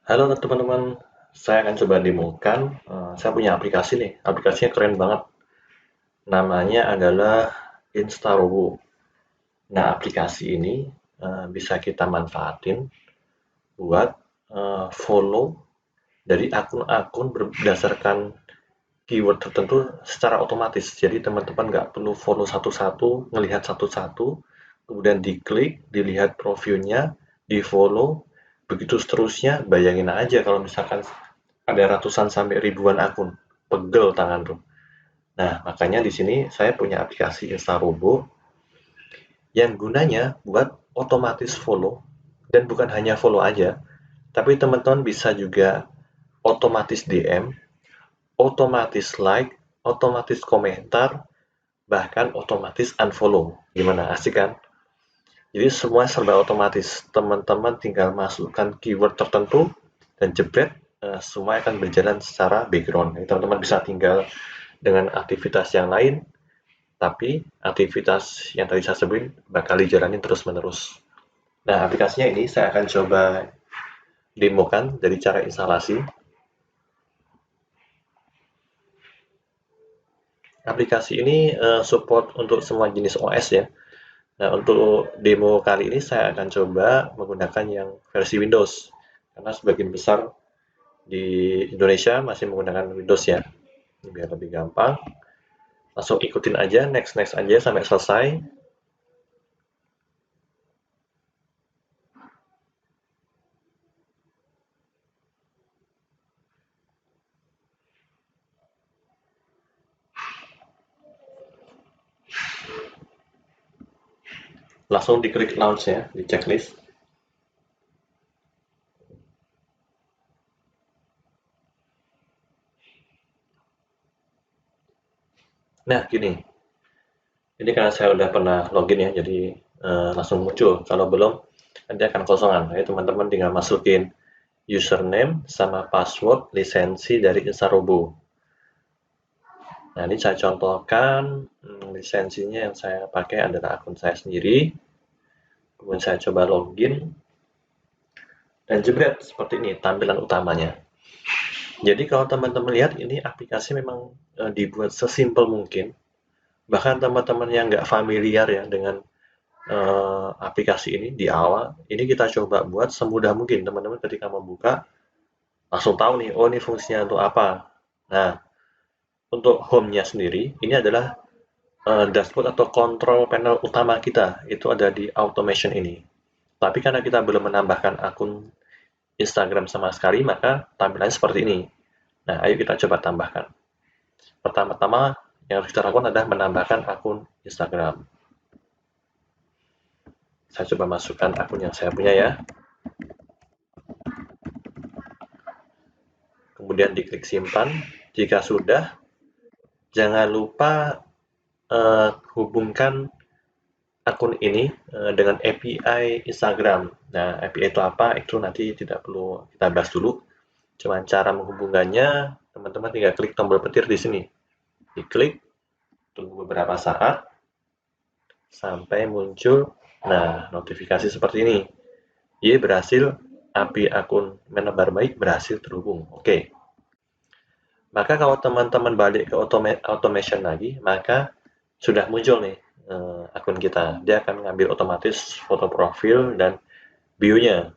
Halo teman-teman, saya akan coba demokan. Saya punya aplikasi nih, aplikasinya keren banget. Namanya adalah Instarobo. Nah, aplikasi ini bisa kita manfaatin buat follow dari akun-akun berdasarkan keyword tertentu secara otomatis. Jadi teman-teman nggak perlu follow satu-satu, ngelihat satu-satu, kemudian diklik, dilihat profilnya, di-follow, begitu seterusnya. Bayangin aja kalau misalkan ada ratusan sampai ribuan akun, pegel tangan tuh. Nah, makanya di sini saya punya aplikasi Instarobo yang gunanya buat otomatis follow, dan bukan hanya follow aja, tapi teman-teman bisa juga otomatis DM, otomatis like, otomatis komentar, bahkan otomatis unfollow. Gimana, asik kan? Jadi semua serba otomatis. Teman-teman tinggal masukkan keyword tertentu dan jebret, semua akan berjalan secara background. Teman-teman bisa tinggal dengan aktivitas yang lain, tapi aktivitas yang tadi saya sebutin bakal dijalanin terus-menerus. Nah, aplikasinya ini saya akan coba demokan dari cara instalasi. Aplikasi ini support untuk semua jenis OS ya. Nah, untuk demo kali ini saya akan coba menggunakan yang versi Windows, karena sebagian besar di Indonesia masih menggunakan Windows ya. Ini biar lebih gampang. Langsung ikutin aja, next-next aja sampai selesai. Langsung diklik launch ya, di checklist. Nah, gini. Ini karena saya udah pernah login ya, jadi langsung muncul. Kalau belum, nanti akan kosongan. Jadi teman-teman tinggal masukin username sama password lisensi dari Instarobo. Nah, ini saya contohkan lisensinya yang saya pakai adalah akun saya sendiri. Kemudian saya coba login dan jebret seperti ini tampilan utamanya. Jadi kalau teman-teman lihat ini aplikasi memang dibuat sesimpel mungkin. Bahkan teman-teman yang nggak familiar ya dengan aplikasi ini di awal, ini kita coba buat semudah mungkin. Teman-teman ketika membuka langsung tahu nih, oh ini fungsinya untuk apa. Nah, untuk home-nya sendiri, ini adalah dashboard atau kontrol panel utama kita. Itu ada di automation ini. Tapi karena kita belum menambahkan akun Instagram sama sekali, maka tampilannya seperti ini. Nah, ayo kita coba tambahkan. Pertama-tama yang harus kita lakukan adalah menambahkan akun Instagram. Saya coba masukkan akun yang saya punya ya. Kemudian diklik simpan. Jika sudah, jangan lupa hubungkan akun ini dengan API Instagram. Nah, API itu apa? Itu nanti tidak perlu kita bahas dulu. Cuman cara menghubungkannya, teman-teman tinggal klik tombol petir di sini. Diklik, tunggu beberapa saat, sampai muncul, nah, notifikasi seperti ini. Y berhasil, API akun menebar baik berhasil terhubung. Oke. Maka kalau teman-teman balik ke automation lagi, maka sudah muncul nih akun kita. Dia akan mengambil otomatis foto profil dan bio-nya.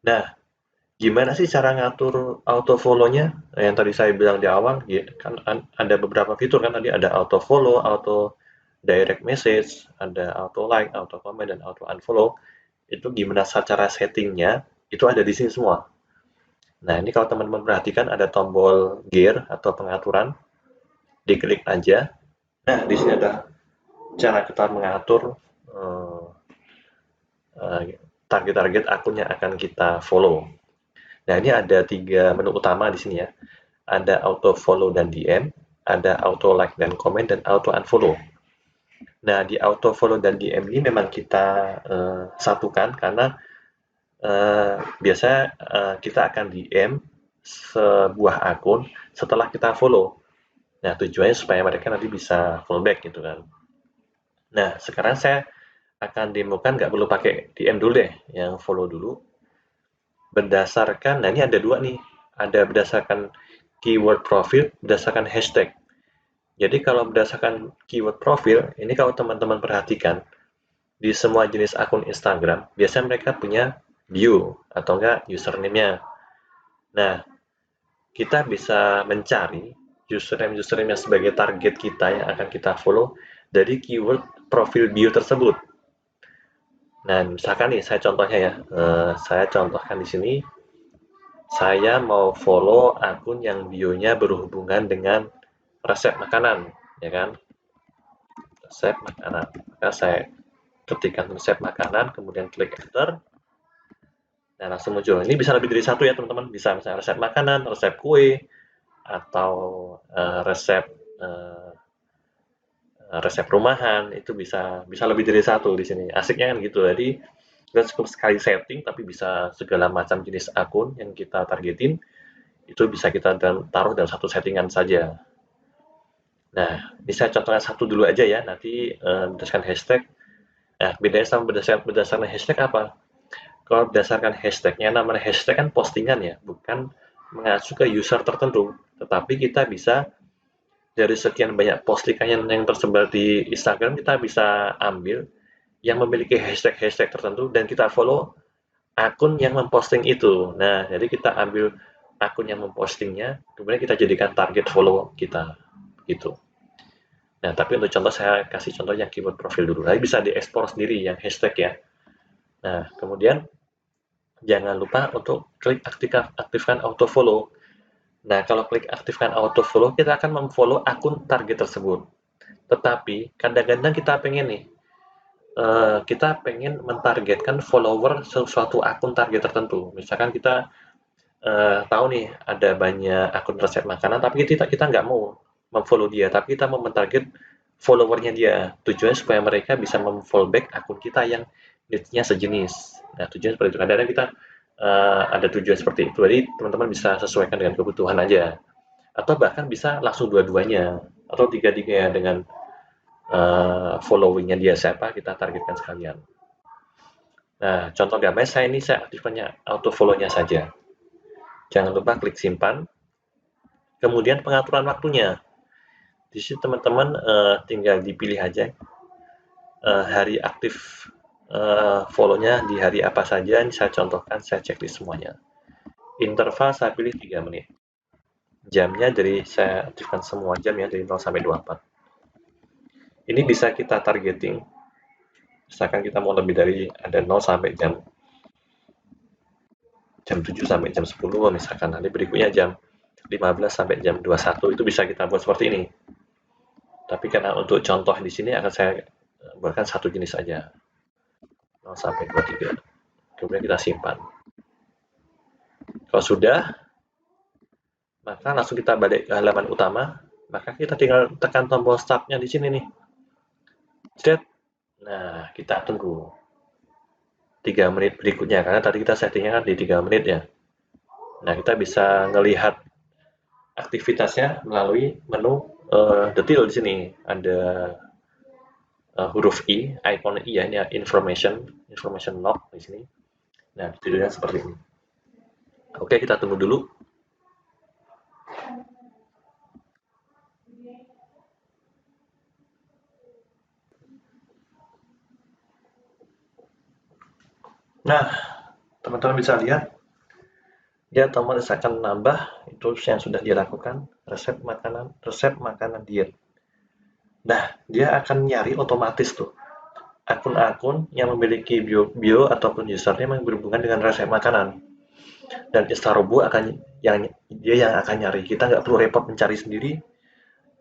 Nah, gimana sih cara ngatur auto follow-nya? Yang tadi saya bilang di awal, ya, kan ada beberapa fitur kan tadi ada auto follow, auto direct message, ada auto like, auto comment, dan auto unfollow. Itu gimana cara settingnya? Itu ada di sini semua. Nah, ini kalau teman-teman perhatikan ada tombol gear atau pengaturan, diklik aja. Nah, di sini ada cara kita mengatur eh, target-target akun yang akan kita follow. Nah, ini ada 3 menu utama di sini ya. Ada auto follow dan DM, ada auto like dan comment, dan auto unfollow. Nah, di auto follow dan DM ini memang kita satukan karena biasanya kita akan DM sebuah akun setelah kita follow. Nah, tujuannya supaya mereka nanti bisa follow back gitu kan. Nah, sekarang saya akan demokan nggak perlu pakai DM dulu deh, yang follow dulu. berdasarkan, nah ini ada dua nih, ada berdasarkan keyword profil, berdasarkan hashtag. Jadi kalau berdasarkan keyword profil, ini kalau teman-teman perhatikan, di semua jenis akun Instagram, biasanya mereka punya bio atau enggak username-nya. Nah, kita bisa mencari username-username yang sebagai target kita yang akan kita follow dari keyword profil bio tersebut. Nah, misalkan nih, saya contohnya ya, saya contohkan di sini, saya mau follow akun yang bionya berhubungan dengan resep makanan, ya kan? Resep makanan. Maka saya ketikkan resep makanan, kemudian klik enter. Nah, langsung muncul. Ini bisa lebih dari satu ya, teman-teman. Bisa misalnya resep makanan, resep kue, atau resep uh, resep rumahan. Itu bisa bisa lebih dari satu di sini. Asiknya kan gitu. Jadi kita cukup sekali setting, tapi bisa segala macam jenis akun yang kita targetin itu bisa kita taruh dalam satu settingan saja. Nah, ini saya contohkan satu dulu aja ya. Nanti berdasarkan hashtag. Nah, bedanya sama berdasarkan hashtag apa? Kalau berdasarkan hashtagnya, namanya hashtag kan postingan ya, bukan mengacu ke user tertentu. Tetapi kita bisa dari sekian banyak postingan yang tersebar di Instagram, kita bisa ambil yang memiliki hashtag-hashtag tertentu dan kita follow akun yang memposting itu. Nah, jadi kita ambil akun yang mempostingnya, kemudian kita jadikan target follow kita. Gitu. Nah, tapi untuk contoh saya kasih contoh yang keyword profil dulu. Nah, bisa diekspor sendiri yang hashtag ya. Nah, kemudian jangan lupa untuk klik aktifkan auto follow. Nah, kalau klik aktifkan auto follow, kita akan memfollow akun target tersebut. Tetapi kadang-kadang kita pengen nih, kita pengen mentargetkan follower sesuatu akun target tertentu. Misalkan kita tahu nih ada banyak akun resep makanan, tapi kita nggak mau memfollow dia, tapi kita mau mentarget followernya dia. Tujuannya supaya mereka bisa memfollow back akun kita yang niche-nya sejenis. Nah, tujuan seperti itu. Kadang-kadang kita ada tujuan seperti itu. Jadi teman-teman bisa sesuaikan dengan kebutuhan aja. Atau bahkan bisa langsung dua-duanya. Atau tiga-tiganya dengan followingnya dia siapa, kita targetkan sekalian. Nah, contoh gambar saya aktifkannya auto follow-nya saja. Jangan lupa klik simpan. Kemudian pengaturan waktunya. Di sini teman-teman tinggal dipilih aja hari aktif follow-nya di hari apa saja. Ini saya contohkan, saya checklist semuanya. Interval saya pilih 3 menit. Jamnya dari saya aktifkan semua jam ya, dari 0 sampai 24. Ini bisa kita targeting. Misalkan kita mau lebih dari ada 0 sampai jam 7 sampai jam 10 misalkan. Nanti berikutnya jam 15 sampai jam 21 itu bisa kita buat seperti ini. Tapi karena untuk contoh di sini akan saya buatkan satu jenis saja. 0 sampai 23. Kemudian kita simpan. Kalau sudah, maka langsung kita balik ke halaman utama. Maka kita tinggal tekan tombol start-nya di sini nih. Set. Nah, kita tunggu 3 menit berikutnya karena tadi kita settingnya kan di 3 menit ya. Nah, kita bisa melihat aktivitasnya melalui menu detail di sini. Ada huruf I, icon I ya, ini information log di sini. Nah, judulnya seperti ini. Oke, kita tunggu dulu. Nah, teman-teman bisa lihat, dia otomatis akan nambah itu yang sudah dilakukan, resep makanan diet. Nah, dia akan nyari otomatis tuh akun-akun yang memiliki bio ataupun username yang berhubungan dengan resep makanan. Dan Instarobo akan yang akan nyari. Kita nggak perlu repot mencari sendiri,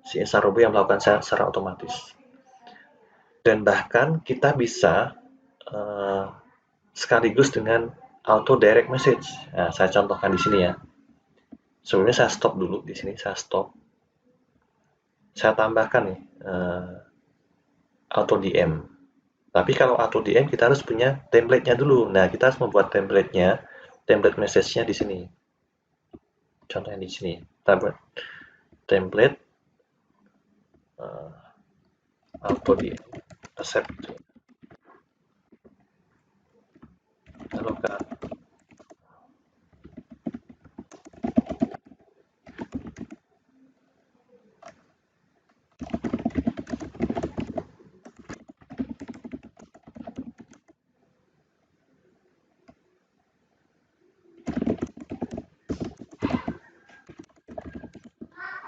si Instarobo yang melakukan secara otomatis. Dan bahkan kita bisa sekaligus dengan auto direct message. Nah, saya contohkan di sini ya. Sebelumnya saya stop dulu di sini, saya stop. Saya tambahkan nih auto DM. Tapi kalau auto DM kita harus punya template-nya dulu. Nah, kita harus membuat template-nya, template message-nya di sini. Contohnya di sini. Template auto DM resep. Halo Kak.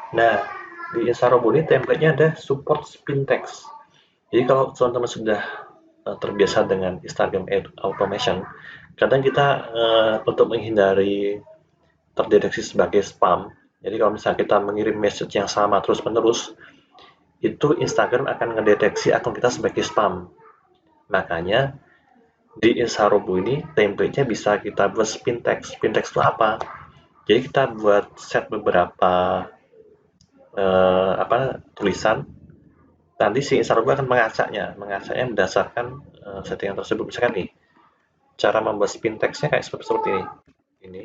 Nah, di Instarobo ini template-nya ada support spin text. Jadi kalau teman-teman sudah terbiasa dengan Instagram automation, kadang kita untuk menghindari terdeteksi sebagai spam. Jadi kalau misalnya kita mengirim message yang sama terus-menerus, itu Instagram akan mendeteksi akun kita sebagai spam. Makanya di Instarobo ini template-nya bisa kita buat spin text. Spin text itu apa? Jadi kita buat set beberapa tulisan. Nanti si Instarobo akan mengacaknya berdasarkan settingan tersebut. Misalkan nih, cara membuat spin text-nya kayak seperti ini. Ini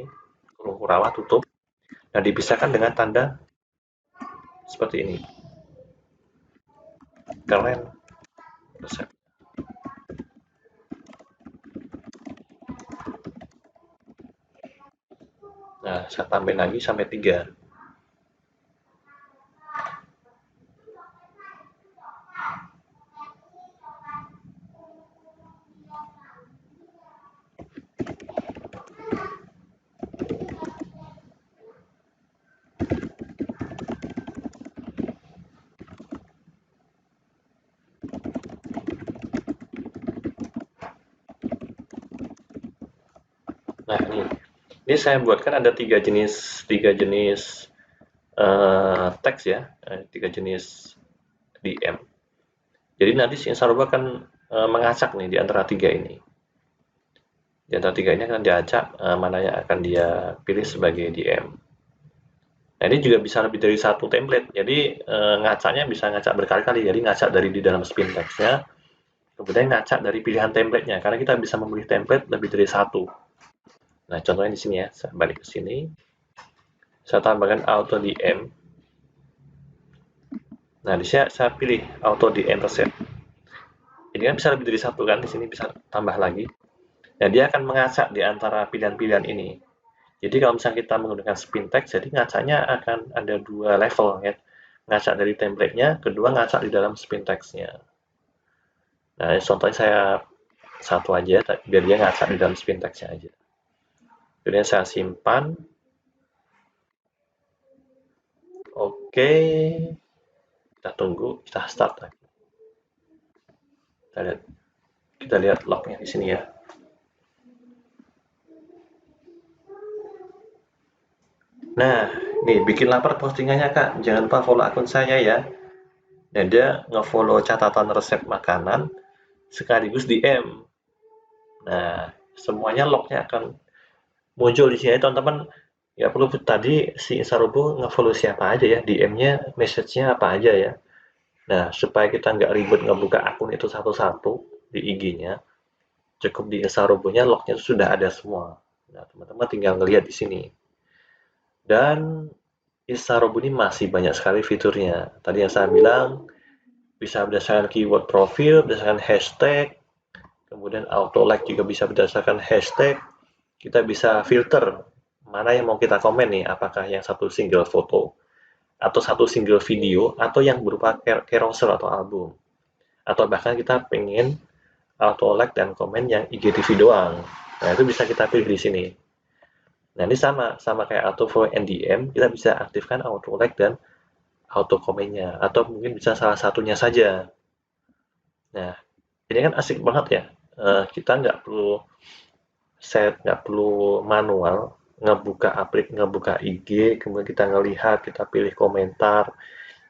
kurung kurawa tutup. Nah, dipisahkan dengan tanda seperti ini. Keren. Resep. Nah, saya tambahin lagi sampai 3. Nah, ini saya buatkan ada tiga jenis teks ya, tiga jenis DM. Jadi nanti si Instarobo akan mengacak nih di antara tiga ini. Di antara tiga ini akan diacak mana yang akan dia pilih sebagai DM. Nah, ini juga bisa lebih dari satu template. Jadi ngacaknya bisa ngacak berkali-kali. Jadi ngacak dari di dalam spin text-nya, kemudian ngacak dari pilihan template-nya. Karena kita bisa memilih template lebih dari satu. Nah, contohnya di sini ya. Saya balik ke sini. Saya tambahkan auto DM. Nah, di sini saya pilih auto DM reset. Ini kan bisa lebih dari satu kan, di sini bisa tambah lagi. Nah, dia akan mengacak di antara pilihan-pilihan ini. Jadi kalau misalnya kita menggunakan spin text, jadi ngacaknya akan ada dua level ya. Ngacak dari template-nya, kedua ngacak di dalam spin text-nya. Nah, contohnya saya satu aja, biar dia ngacak di dalam spin text-nya aja. Kemudian saya simpan. Oke, kita tunggu, kita start lagi. Kita lihat lognya di sini ya. Nah, nih bikin lapar postingannya Kak. Jangan lupa follow akun saya ya. Nah, dia nge-follow catatan resep makanan sekaligus DM. Nah, semuanya lognya akan muncul di sini teman-teman. Nggak perlu tadi si Instarobo nge-follow siapa aja ya, DM-nya, message-nya apa aja ya. Nah, supaya kita nggak ribet ngebuka akun itu satu-satu di IG-nya, cukup di Instarobo-nya lognya sudah ada semua. Nah, teman-teman tinggal ngelihat di sini. Dan Instarobo ini masih banyak sekali fiturnya. Tadi yang saya bilang, bisa berdasarkan keyword profil, berdasarkan hashtag, kemudian auto like juga bisa berdasarkan hashtag. Kita bisa filter mana yang mau kita komen nih, apakah yang satu single foto, atau satu single video, atau yang berupa carousel atau album. Atau bahkan kita pengen auto like dan komen yang IGTV doang. Nah, itu bisa kita pilih di sini. Nah, ini sama kayak auto follow NDM, kita bisa aktifkan auto like dan auto komennya, atau mungkin bisa salah satunya saja. Nah, ini kan asik banget ya. Kita nggak perlu manual ngebuka IG, kemudian kita ngelihat, kita pilih komentar,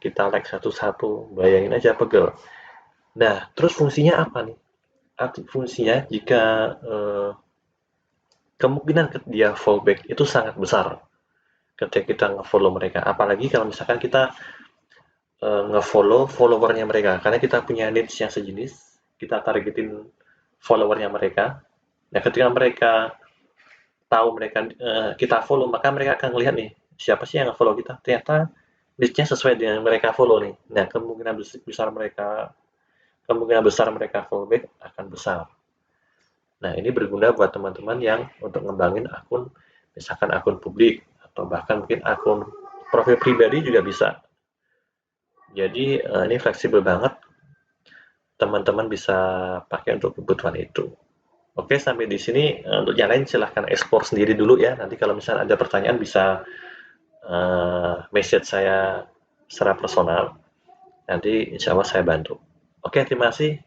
kita like satu-satu, bayangin aja pegel. Nah, terus fungsinya apa nih? Fungsinya jika kemungkinan dia fallback itu sangat besar ketika kita nge-follow mereka. Apalagi kalau misalkan kita nge-follow followernya mereka, karena kita punya niche yang sejenis, kita targetin followernya mereka. Nah, ketika mereka tahu kita follow, maka mereka akan melihat nih siapa sih yang nge-follow kita. Ternyata niche-nya sesuai dengan mereka follow nih. Nah, kemungkinan besar mereka fallback akan besar. Nah, ini berguna buat teman-teman yang untuk ngembangin akun, misalkan akun publik atau bahkan mungkin akun profil pribadi juga bisa. Jadi ini fleksibel banget, teman-teman bisa pakai untuk kebutuhan itu. Oke, sampai di sini. Untuk yang lain silahkan ekspor sendiri dulu ya. Nanti kalau misalnya ada pertanyaan bisa message saya secara personal, nanti insya Allah saya bantu. Oke, terima kasih.